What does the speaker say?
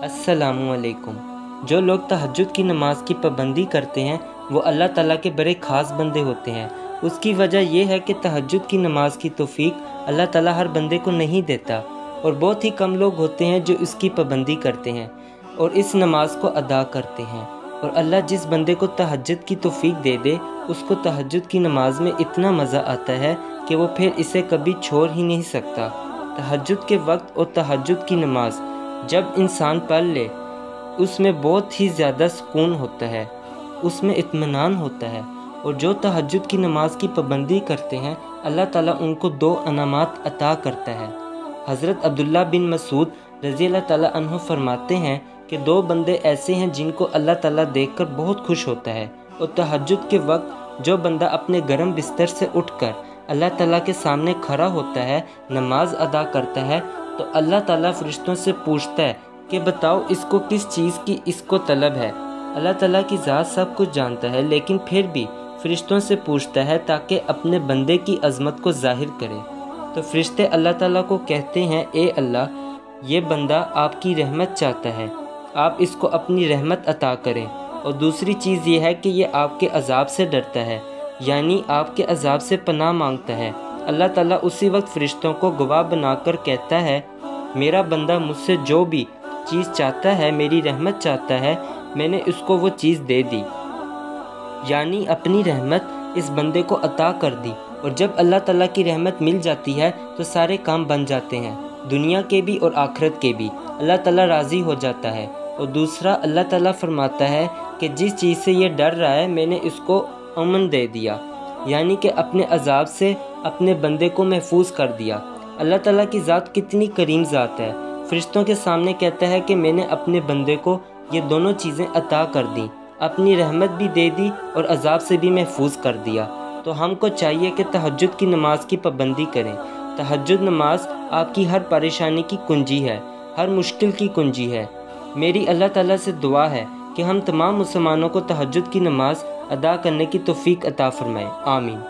अस्सलामुअलैकुम। जो लोग तहज्जुद की नमाज़ की पाबंदी करते हैं वो अल्लाह ताला के बड़े ख़ास बंदे होते हैं। उसकी वजह यह है कि तहज्जुद की नमाज़ की तौफ़ीक अल्लाह ताला हर बंदे को नहीं देता और बहुत ही कम लोग होते हैं जो इसकी पाबंदी करते हैं और इस नमाज़ को अदा करते हैं। और अल्लाह जिस बंदे को तहज्जुद की तौफ़ीक दे दे उसको तहज्जुद की नमाज़ में इतना मज़ा आता है कि वो फिर इसे कभी छोड़ ही नहीं सकता। तहज्जुद के वक्त और तहज्जुद की नमाज़ जब इंसान पढ़ ले उसमें बहुत ही ज़्यादा सुकून होता है, उसमें इत्मीनान होता है। और जो तहज्जुद की नमाज़ की पाबंदी करते हैं अल्लाह ताला उनको 2 इनामात अता करता है। हज़रत अब्दुल्ला बिन मसूद रज़ी अल्लाह ताला अन्हु फरमाते हैं कि 2 बंदे ऐसे हैं जिनको अल्लाह ताला देखकर बहुत खुश होता है। और तहज्जुद के वक्त जो बंदा अपने गर्म बिस्तर से उठकर अल्लाह ताला के सामने खड़ा होता है, नमाज अदा करता है, तो अल्लाह ताला फरिश्तों से पूछता है कि बताओ इसको किस चीज़ की इसको तलब है। अल्लाह ताला की ज़ात सब कुछ जानता है लेकिन फिर भी फरिश्तों से पूछता है ताकि अपने बंदे की अज़मत को ज़ाहिर करे। तो फरिश्ते अल्लाह ताला को कहते हैं, ए अल्लाह, ये बंदा आपकी रहमत चाहता है, आप इसको अपनी रहमत अता करें। और दूसरी चीज़ ये है कि ये आपके अज़ाब से डरता है, यानी आपके अज़ाब से पनाह मांगता है। अल्लाह ताला उसी वक्त फरिश्तों को गवाह बनाकर कहता है, मेरा बंदा मुझसे जो भी चीज़ चाहता है, मेरी रहमत चाहता है, मैंने उसको वो चीज़ दे दी, यानी अपनी रहमत इस बंदे को अता कर दी। और जब अल्लाह ताला की रहमत मिल जाती है तो सारे काम बन जाते हैं, दुनिया के भी और आखिरत के भी। अल्लाह ताला राज़ी हो जाता है। और दूसरा, अल्लाह ताला फरमाता है कि जिस चीज़ से ये डर रहा है मैंने इसको अमन दे दिया, यानी कि अपने अजाब से अपने बंदे को महफूज कर दिया। अल्लाह ताला की ज़ात कितनी करीम ज़ात है। फरिश्तों के सामने कहता है कि मैंने अपने बंदे को ये दोनों चीज़ें अता कर दी, अपनी रहमत भी दे दी और अजाब से भी महफूज कर दिया। तो हमको चाहिए कि तहज्जुद की नमाज़ की पाबंदी करें। तहज्जुद नमाज आपकी हर परेशानी की कुंजी है, हर मुश्किल की कुंजी है। मेरी अल्लाह ताला से दुआ है कि हम तमाम मुसलमानों को तहज्जुद की नमाज़ अदा करने की तौफ़ीक अता फ़रमाए। आमीन।